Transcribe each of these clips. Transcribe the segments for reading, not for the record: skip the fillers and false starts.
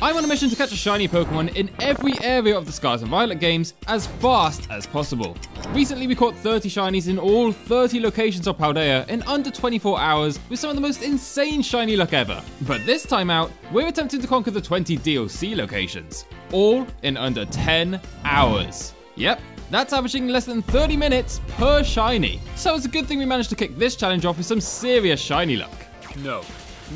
I'm on a mission to catch a shiny Pokemon in every area of the Scarlet and Violet games as fast as possible. Recently we caught 30 shinies in all 30 locations of Paldea in under 24 hours with some of the most insane shiny luck ever. But this time out, we're attempting to conquer the 20 DLC locations, all in under 10 hours. Yep, that's averaging less than 30 minutes per shiny. So it's a good thing we managed to kick this challenge off with some serious shiny luck. No.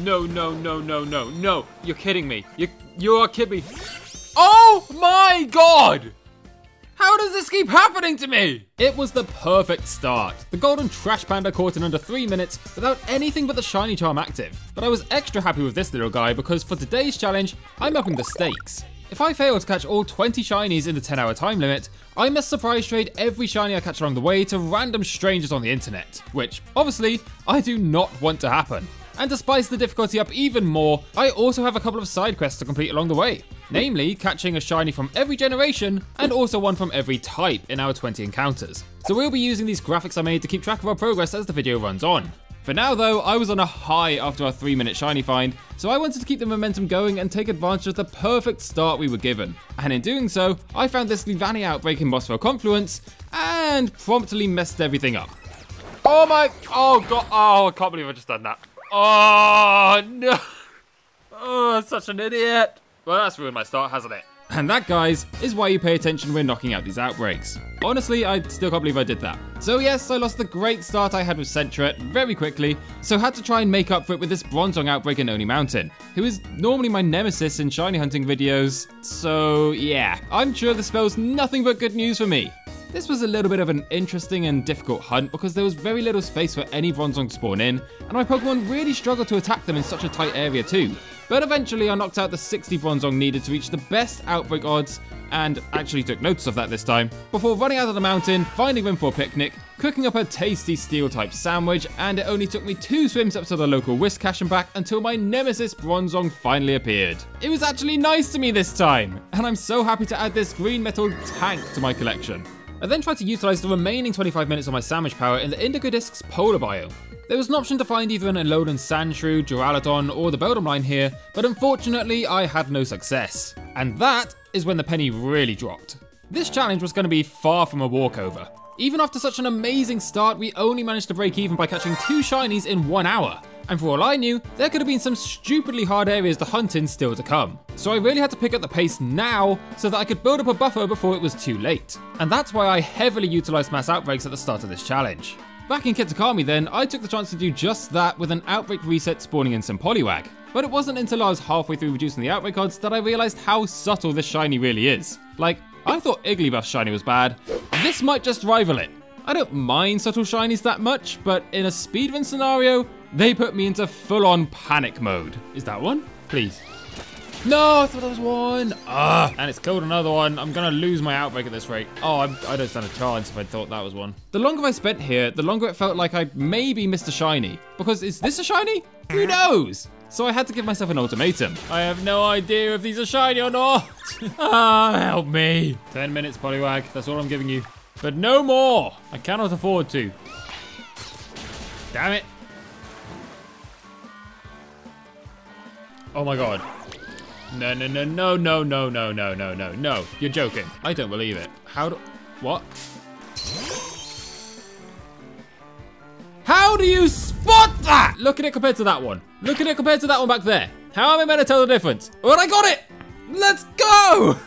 You're kidding me. You are kidding me. Oh my god! How does this keep happening to me? It was the perfect start. The golden trash panda caught in under 3 minutes without anything but the shiny charm active. But I was extra happy with this little guy because for today's challenge, I'm upping the stakes. If I fail to catch all 20 shinies in the 10-hour time limit, I must surprise trade every shiny I catch along the way to random strangers on the internet, which, obviously, I do not want to happen. And to spice the difficulty up even more, I also have a couple of side quests to complete along the way. Namely, catching a shiny from every generation, and also one from every type in our 20 encounters. So we'll be using these graphics I made to keep track of our progress as the video runs on. For now though, I was on a high after our 3-minute shiny find, so I wanted to keep the momentum going and take advantage of the perfect start we were given. And in doing so, I found this Leavanny outbreak in Mossvale Confluence, and promptly messed everything up. Oh god, I can't believe I just done that. Oh no! Oh, I'm such an idiot. Well, that's ruined my start, hasn't it? And that, guys, is why you pay attention when knocking out these outbreaks. Honestly, I still can't believe I did that. So yes, I lost the great start I had with Sentret very quickly, so had to try and make up for it with this Bronzong outbreak in Oni Mountain, who is normally my nemesis in shiny hunting videos. So yeah, I'm sure this spells nothing but good news for me. This was a little bit of an interesting and difficult hunt because there was very little space for any Bronzong to spawn in, and my Pokemon really struggled to attack them in such a tight area too. But eventually I knocked out the 60 Bronzong needed to reach the best outbreak odds, and actually took notice of that this time, before running out of the mountain, finding room for a picnic, cooking up a tasty steel-type sandwich, and it only took me 2 swims up to the local whisk cache and back until my nemesis Bronzong finally appeared. It was actually nice to me this time, and I'm so happy to add this green metal tank to my collection. I then tried to utilise the remaining 25 minutes of my sandwich power in the Indigo Disc's polar biome. There was an option to find either an Alolan Sandshrew, Duraludon, or the Beldum line here, but unfortunately I had no success. And that is when the penny really dropped. This challenge was going to be far from a walkover. Even after such an amazing start, we only managed to break even by catching 2 shinies in 1 hour. And for all I knew, there could have been some stupidly hard areas to hunt in still to come. So I really had to pick up the pace now so that I could build up a buffer before it was too late. And that's why I heavily utilised mass outbreaks at the start of this challenge. Back in Kitakami then, I took the chance to do just that with an outbreak reset spawning in some Poliwag. But it wasn't until I was halfway through reducing the outbreak odds that I realised how subtle this shiny really is. Like, I thought Igglybuff's shiny was bad. This might just rival it. I don't mind subtle shinies that much, but in a speedrun scenario, they put me into full-on panic mode. Is that one? Please. No, I thought that was one. And it's killed another one. I'm gonna lose my outbreak at this rate. Oh, I don't stand a chance if I thought that was one. The longer I spent here, the longer it felt like I maybe missed a shiny. Because is this a shiny? Who knows? So I had to give myself an ultimatum. I have no idea if these are shiny or not. Help me. 10 minutes, Poliwag. That's all I'm giving you. But no more. I cannot afford to. Damn it. Oh my god. No. You're joking. I don't believe it. What? How do you spot that? Look at it compared to that one. Look at it compared to that one back there. How am I meant to tell the difference? But I got it. Let's go.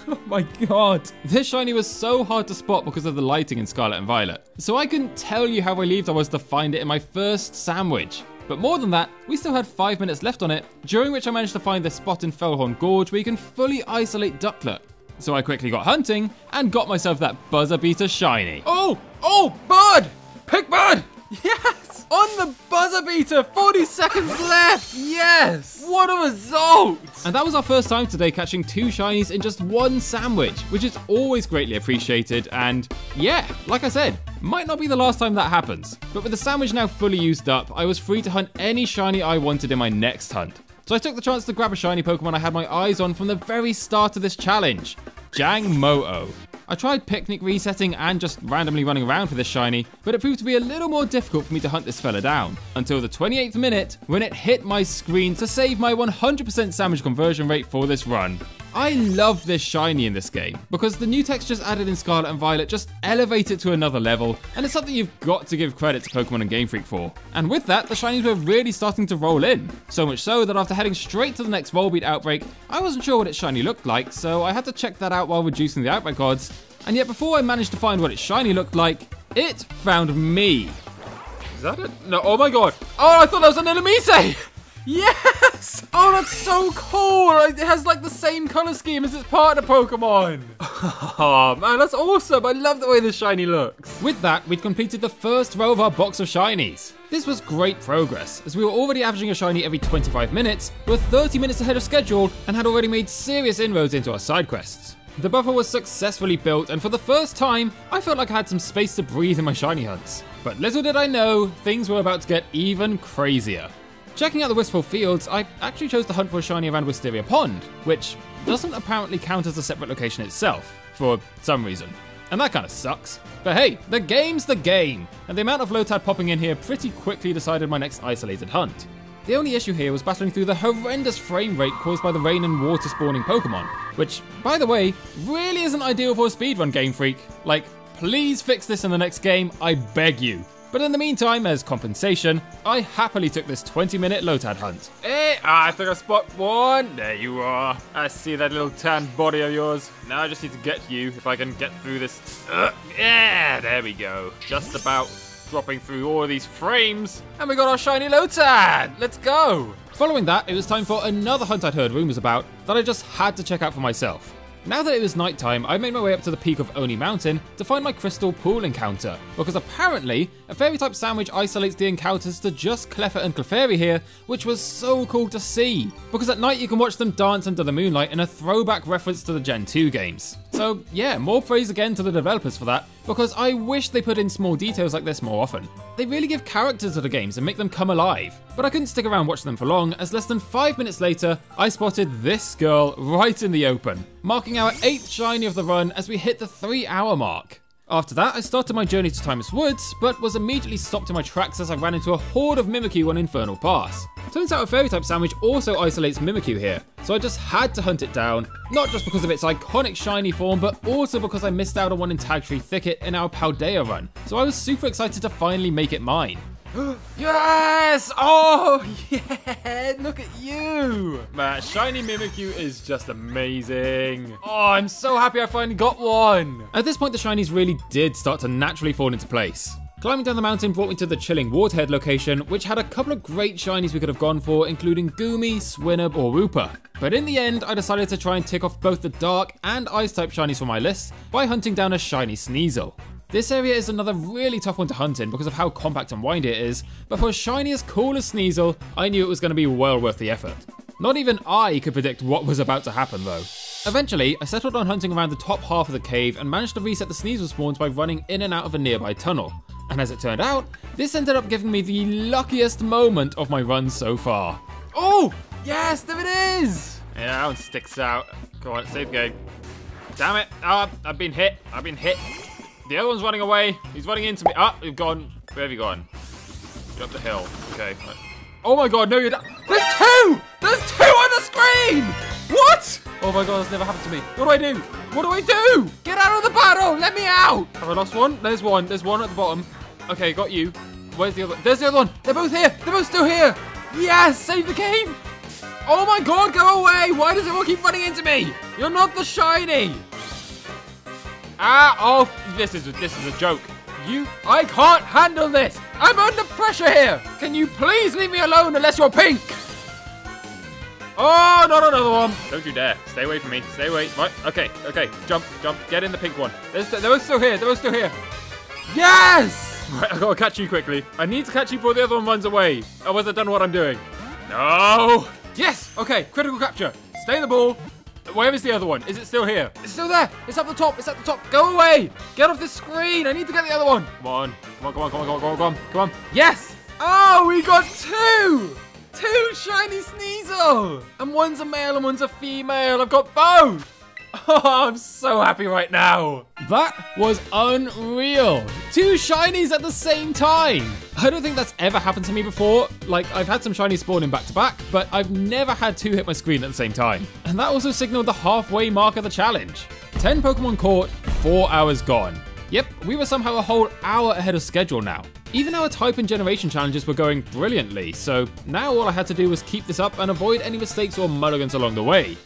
Oh my god. This shiny was so hard to spot because of the lighting in Scarlet and Violet. So I couldn't tell you how relieved I was to find it in my first sandwich. But more than that, we still had 5 minutes left on it, during which I managed to find this spot in Fellhorn Gorge where you can fully isolate Ducklet. So I quickly got hunting and got myself that Buzzer Beater shiny. Oh, Bud! Pick Bud! Yes! On the Buzzer Beater, 40 seconds left! Yes! What a result! And that was our first time today catching 2 shinies in just 1 sandwich, which is always greatly appreciated, and yeah, like I said, might not be the last time that happens. But with the sandwich now fully used up, I was free to hunt any shiny I wanted in my next hunt. So I took the chance to grab a shiny Pokemon I had my eyes on from the very start of this challenge, Jangmo-o. I tried picnic resetting and just randomly running around for this shiny, but it proved to be a little more difficult for me to hunt this fella down, until the 28th minute when it hit my screen to save my 100% sandwich conversion rate for this run. I love this shiny in this game, because the new textures added in Scarlet and Violet just elevate it to another level, and it's something you've got to give credit to Pokemon and Game Freak for. And with that, the shinies were really starting to roll in. So much so that after heading straight to the next Volbeat outbreak, I wasn't sure what its shiny looked like, so I had to check that out while reducing the outbreak odds. And yet before I managed to find what its shiny looked like, it found me. Is that it? No, oh my god. Oh, I thought that was an Illumise! Yes! Oh, that's so cool! It has like the same color scheme as its partner Pokemon. Oh man, that's awesome! I love the way this shiny looks. With that, we'd completed the first row of our box of shinies. This was great progress, as we were already averaging a shiny every 25 minutes, were 30 minutes ahead of schedule, and had already made serious inroads into our side quests. The buffer was successfully built, and for the first time, I felt like I had some space to breathe in my shiny hunts. But little did I know, things were about to get even crazier. Checking out the Wistful Fields, I actually chose to hunt for a shiny around Wisteria Pond, which doesn't apparently count as a separate location itself, for some reason. And that kind of sucks. But hey, the game's the game, and the amount of Lotad popping in here pretty quickly decided my next isolated hunt. The only issue here was battling through the horrendous frame rate caused by the rain and water spawning Pokemon, which, by the way, really isn't ideal for a speedrun, Game Freak. Like, please fix this in the next game, I beg you. But in the meantime, as compensation, I happily took this 20-minute Lotad hunt. Hey, I think I spot one. There you are. I see that little tan body of yours. Now I just need to get you, if I can get through this. Yeah, there we go. Just about dropping through all of these frames. And we got our shiny Lotad. Let's go. Following that, it was time for another hunt I'd heard rumors about that I just had to check out for myself. Now that it was nighttime, I made my way up to the peak of Oni Mountain to find my Crystal Pool encounter, because apparently, a Fairy-type sandwich isolates the encounters to just Clefairy and Clefairy here, which was so cool to see, because at night you can watch them dance under the moonlight in a throwback reference to the Gen 2 games. So yeah, more praise again to the developers for that, because I wish they put in small details like this more often. They really give character to the games and make them come alive. But I couldn't stick around watching them for long, as less than 5 minutes later, I spotted this girl right in the open, marking our 8th shiny of the run as we hit the 3-hour mark. After that, I started my journey to Timeless Woods, but was immediately stopped in my tracks as I ran into a horde of Mimikyu on Infernal Pass. Turns out a Fairy-type sandwich also isolates Mimikyu here, so I just had to hunt it down, not just because of its iconic shiny form, but also because I missed out on one in Tagtree Thicket in our Paldea run, so I was super excited to finally make it mine. Yes! Oh, yeah! Look at you! Man, shiny Mimikyu is just amazing. Oh, I'm so happy I finally got one. At this point, the shinies really did start to naturally fall into place. Climbing down the mountain brought me to the Chilling Waterhead location, which had a couple of great shinies we could have gone for, including Goomy, Swinub, or Wooper. But in the end, I decided to try and tick off both the Dark and Ice-type shinies from my list by hunting down a shiny Sneasel. This area is another really tough one to hunt in because of how compact and windy it is, but for a shiny as cool as Sneasel, I knew it was going to be well worth the effort. Not even I could predict what was about to happen though. Eventually, I settled on hunting around the top half of the cave and managed to reset the Sneasel spawns by running in and out of a nearby tunnel. And as it turned out, this ended up giving me the luckiest moment of my run so far. Oh, yes, there it is! Yeah, that one sticks out. Go on, save game. Damn it, I've been hit. The other one's running away. He's running into me. Ah, you've gone. Where have you gone? You're up the hill. Okay. Oh my god, no, you're down. There's two! There's two on the screen! What? Oh my god, that's never happened to me. What do I do? What do I do? Get out of the battle! Let me out! Have I lost one? There's one. There's one at the bottom. Okay, got you. Where's the other? There's the other one. They're both here. They're both still here. Yes, save the game. Oh my god, go away. Why does everyone keep running into me? You're not the shiny. Ah, oh, this is a joke. I can't handle this. I'm under pressure here. Can you please leave me alone unless you're pink? Oh, not another one. Don't you dare. Stay away from me. Stay away. Right, okay. Jump. Get in the pink one. They're both still here. Yes! Right, I've got to catch you quickly. I need to catch you before the other one runs away. Otherwise I've done what I'm doing. No. Yes, okay, critical capture. Stay in the ball. Where is the other one? Is it still here? It's still there. It's up the top. Go away. Get off the screen. I need to get the other one. Come on. Yes. Oh, we got two. Two shiny Sneasel. And one's a male and one's a female. I've got both. Oh, I'm so happy right now. That was unreal. 2 shinies at the same time. I don't think that's ever happened to me before. Like, I've had some shinies spawning back to back, but I've never had 2 hit my screen at the same time. And that also signaled the halfway mark of the challenge. 10 Pokemon caught, 4 hours gone. Yep, we were somehow a whole hour ahead of schedule now. Even our type and generation challenges were going brilliantly, so now all I had to do was keep this up and avoid any mistakes or mulligans along the way.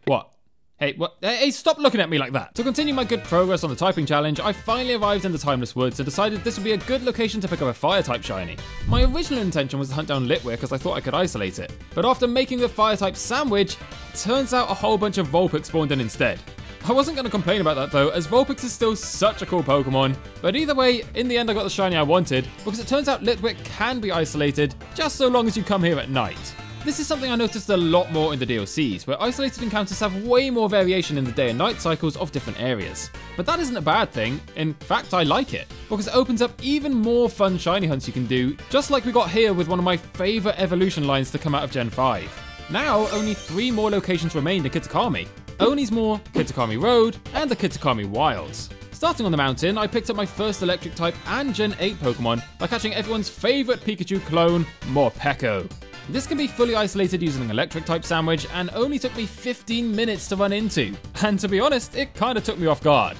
What? Hey, what? Hey, stop looking at me like that. To continue my good progress on the typing challenge, I finally arrived in the Timeless Woods and decided this would be a good location to pick up a Fire-type shiny. My original intention was to hunt down Litwick because I thought I could isolate it, but after making the Fire-type sandwich, turns out a whole bunch of Vulpix spawned in instead. I wasn't going to complain about that though, as Vulpix is still such a cool Pokemon, but either way, in the end I got the shiny I wanted, because it turns out Litwick can be isolated, just so long as you come here at night. This is something I noticed a lot more in the DLCs, where isolated encounters have way more variation in the day and night cycles of different areas. But that isn't a bad thing, in fact I like it, because it opens up even more fun shiny hunts you can do, just like we got here with one of my favourite evolution lines to come out of Gen 5. Now, only 3 more locations remained in Kitakami. Oni's-Moor, Kitakami Road, and the Kitakami Wilds. Starting on the mountain, I picked up my first electric type and Gen 8 Pokemon by catching everyone's favourite Pikachu clone, Morpeko. This can be fully isolated using an electric type sandwich and only took me 15 minutes to run into. And to be honest, it kinda took me off guard.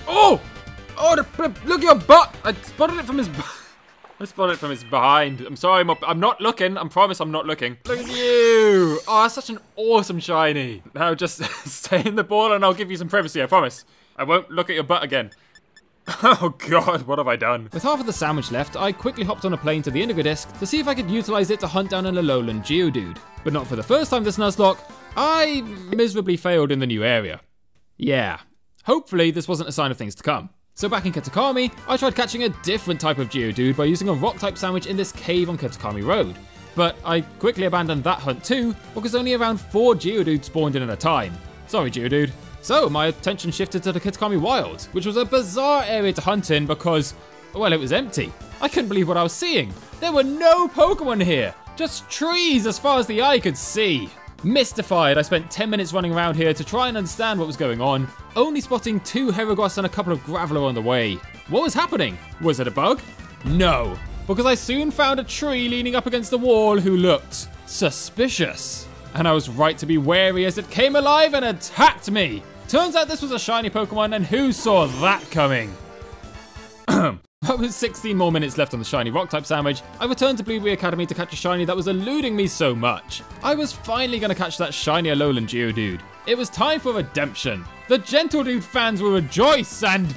Oh! Oh, look at your butt! I spotted it from his butt. I spotted it from his behind. I'm sorry, I'm not looking. I promise I'm not looking. Look at you! Oh, that's such an awesome shiny. Now just stay in the ball and I'll give you some privacy, I promise. I won't look at your butt again. Oh god, what have I done? With half of the sandwich left, I quickly hopped on a plane to the Indigo Disk to see if I could utilize it to hunt down an Alolan Geodude. But not for the first time this Nuzlocke, I miserably failed in the new area. Yeah, hopefully this wasn't a sign of things to come. So back in Kitakami, I tried catching a different type of Geodude by using a rock type sandwich in this cave on Kitakami Road. But I quickly abandoned that hunt too, because only around 4 Geodudes spawned in at a time. Sorry Geodude. So my attention shifted to the Kitakami Wilds, which was a bizarre area to hunt in because, well, it was empty. I couldn't believe what I was seeing. There were no Pokemon here, just trees as far as the eye could see. Mystified, I spent 10 minutes running around here to try and understand what was going on, only spotting 2 Heragos and a couple of Graveler on the way. What was happening? Was it a bug? No, because I soon found a tree leaning up against the wall who looked suspicious. And I was right to be wary as it came alive and attacked me. Turns out this was a shiny Pokemon, and who saw that coming? With 16 more minutes left on the shiny rock-type sandwich, I returned to Blueberry Academy to catch a shiny that was eluding me so much. I was finally going to catch that shiny Alolan Geodude. It was time for redemption. The Gentle Dude fans will rejoice and...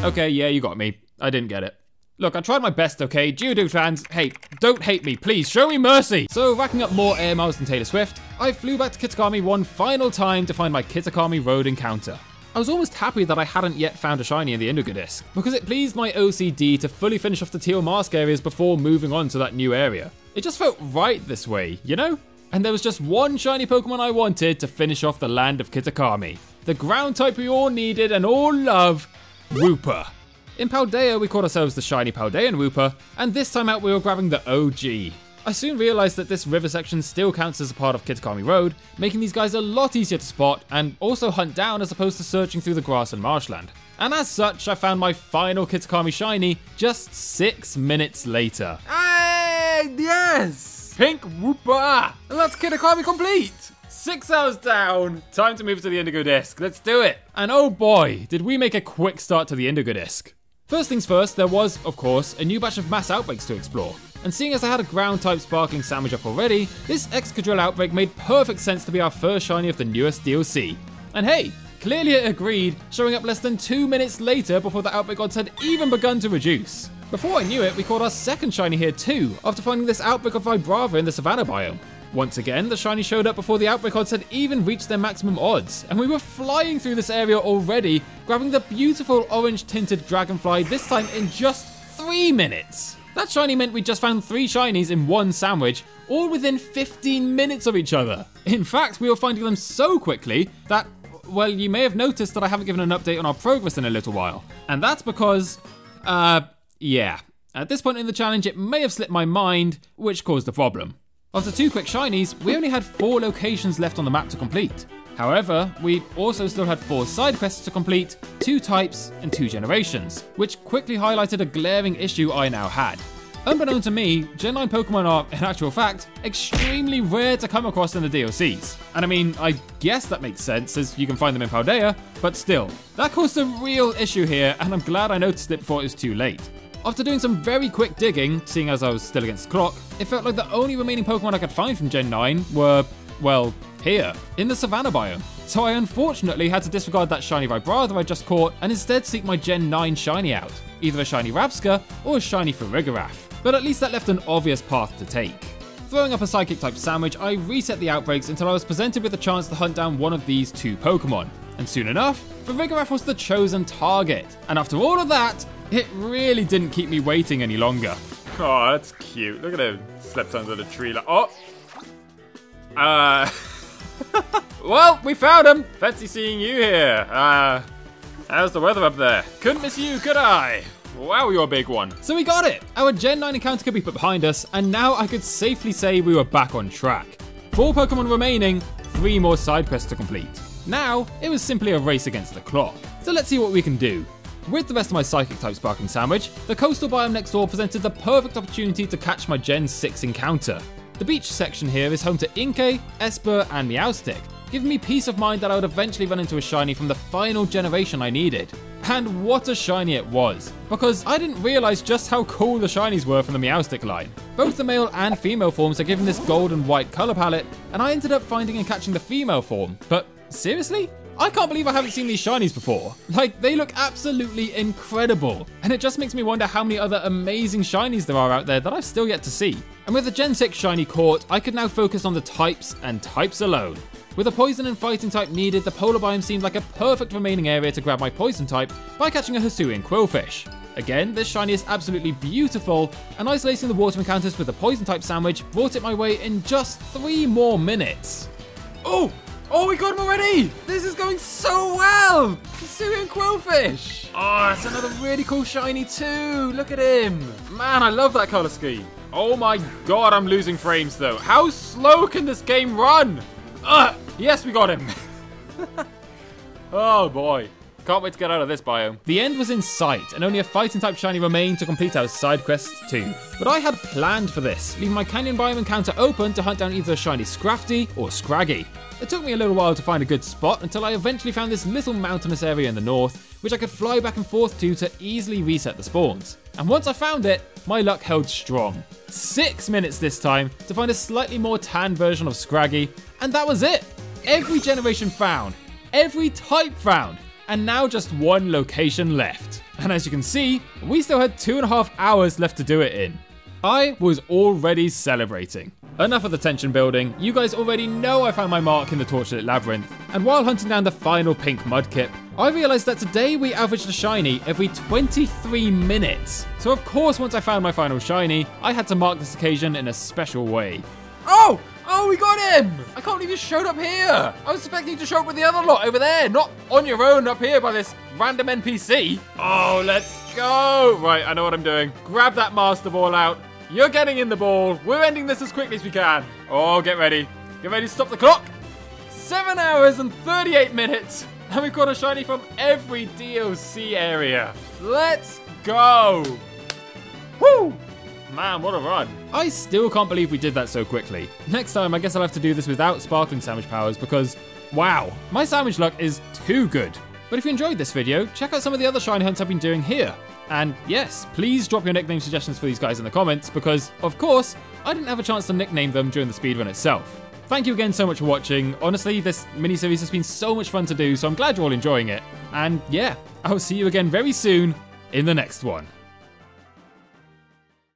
Okay, yeah, you got me. I didn't get it. Look, I tried my best, okay? Geodude fans, hey, don't hate me, please, show me mercy! So, racking up more air miles than Taylor Swift, I flew back to Kitakami one final time to find my Kitakami Road encounter. I was almost happy that I hadn't yet found a shiny in the Indigo Disk, because it pleased my OCD to fully finish off the Teal Mask areas before moving on to that new area. It just felt right this way, you know? And there was just one shiny Pokemon I wanted to finish off the land of Kitakami. The ground type we all needed and all love, Wooper. In Paldea, we caught ourselves the shiny Paldean Wooper, and this time out we were grabbing the OG. I soon realised that this river section still counts as a part of Kitakami Road, making these guys a lot easier to spot and also hunt down as opposed to searching through the grass and marshland. And as such, I found my final Kitakami shiny just 6 minutes later. Hey, yes! Pink Wooper! And that's Kitakami complete! 6 hours down, time to move to the Indigo Disk. Let's do it! And oh boy, did we make a quick start to the Indigo Disk. First things first, there was, of course, a new batch of mass outbreaks to explore. And seeing as I had a ground-type sparkling sandwich up already, this Excadrill outbreak made perfect sense to be our first shiny of the newest DLC. And hey, clearly it agreed, showing up less than 2 minutes later before the outbreak odds had even begun to reduce. Before I knew it, we caught our second shiny here too, after finding this outbreak of Vibrava in the Savannah biome. Once again, the shiny showed up before the outbreak odds had even reached their maximum odds, and we were flying through this area already, grabbing the beautiful orange-tinted Dragonfly, this time in just 3 minutes. That shiny meant we just found 3 shinies in one sandwich, all within 15 minutes of each other. In fact, we were finding them so quickly that, well, you may have noticed that I haven't given an update on our progress in a little while. And that's because, yeah. At this point in the challenge, it may have slipped my mind, which caused a problem. After 2 quick shinies, we only had 4 locations left on the map to complete. However, we also still had 4 side quests to complete, 2 types, and 2 generations, which quickly highlighted a glaring issue I now had. Unbeknown to me, Gen 9 Pokemon are, in actual fact, extremely rare to come across in the DLCs. And I mean, I guess that makes sense, as you can find them in Paldea, but still, that caused a real issue here, and I'm glad I noticed it before it was too late. After doing some very quick digging, seeing as I was still against the clock, it felt like the only remaining Pokemon I could find from Gen 9 were, well, here, in the Savannah biome. So I unfortunately had to disregard that shiny Vibrava I just caught and instead seek my Gen 9 shiny out, either a shiny Rabsca or a shiny Farigiraf. But at least that left an obvious path to take. Throwing up a Psychic type sandwich, I reset the outbreaks until I was presented with the chance to hunt down one of these 2 Pokemon. And soon enough, Farigiraf was the chosen target. And after all of that, it really didn't keep me waiting any longer. Oh, that's cute. Look at him. Slept under the tree like, oh. Well, we found him. Fancy seeing you here. How's the weather up there? Couldn't miss you, could I? Wow, you're a big one. So we got it! Our Gen 9 encounter could be put behind us, and now I could safely say we were back on track. 4 Pokemon remaining, 3 more side quests to complete. Now, it was simply a race against the clock. So let's see what we can do. With the rest of my Psychic type Sparking Sandwich, the coastal biome next door presented the perfect opportunity to catch my Gen 6 encounter. The beach section here is home to Inkay, Esper, and Meowstic, giving me peace of mind that I would eventually run into a shiny from the final generation I needed. And what a shiny it was, because I didn't realise just how cool the shinies were from the Meowstic line. Both the male and female forms are given this gold and white colour palette, and I ended up finding and catching the female form. But seriously? I can't believe I haven't seen these shinies before. Like, they look absolutely incredible. And it just makes me wonder how many other amazing shinies there are out there that I've still yet to see. And with the Gen 6 shiny caught, I could now focus on the types and types alone. With a poison and fighting type needed, the polar biome seemed like a perfect remaining area to grab my poison type by catching a Hisuian Quillfish. Again, this shiny is absolutely beautiful, and isolating the water encounters with a poison type sandwich brought it my way in just 3 more minutes. Oh, we got him already! This is going so well! Hisuian Quillfish! Oh, that's another really cool shiny too! Look at him! Man, I love that colour scheme. Oh my god, I'm losing frames though. How slow can this game run? Yes, we got him. Oh boy. Can't wait to get out of this biome. The end was in sight, and only a fighting type shiny remained to complete our side quests too. But I had planned for this, leaving my canyon biome encounter open to hunt down either a shiny Scrafty or Scraggy. It took me a little while to find a good spot until I eventually found this little mountainous area in the north, which I could fly back and forth to easily reset the spawns. And once I found it, my luck held strong. 6 minutes this time to find a slightly more tanned version of Scraggy, and that was it. Every generation found, every type found, and now just 1 location left. And as you can see, we still had 2.5 hours left to do it in. I was already celebrating. Enough of the tension building, you guys already know I found my mark in the Torchlit Labyrinth, and while hunting down the final pink Mudkip, I realised that today we averaged a shiny every 23 minutes. So of course once I found my final shiny, I had to mark this occasion in a special way. Oh, we got him! I can't believe you showed up here! I was expecting you to show up with the other lot over there, not on your own up here by this random NPC. Oh, let's go! Right, I know what I'm doing. Grab that Master Ball out. You're getting in the ball. We're ending this as quickly as we can. Oh, get ready. Get ready to stop the clock. 7 hours and 38 minutes. And we've got a shiny from every DLC area. Let's go! Woo! Man, what a run. I still can't believe we did that so quickly. Next time, I guess I'll have to do this without sparkling sandwich powers because, wow, my sandwich luck is too good. But if you enjoyed this video, check out some of the other shiny hunts I've been doing here. And yes, please drop your nickname suggestions for these guys in the comments because, of course, I didn't have a chance to nickname them during the speedrun itself. Thank you again so much for watching. Honestly, this mini-series has been so much fun to do, so I'm glad you're all enjoying it. And yeah, I'll see you again very soon in the next one.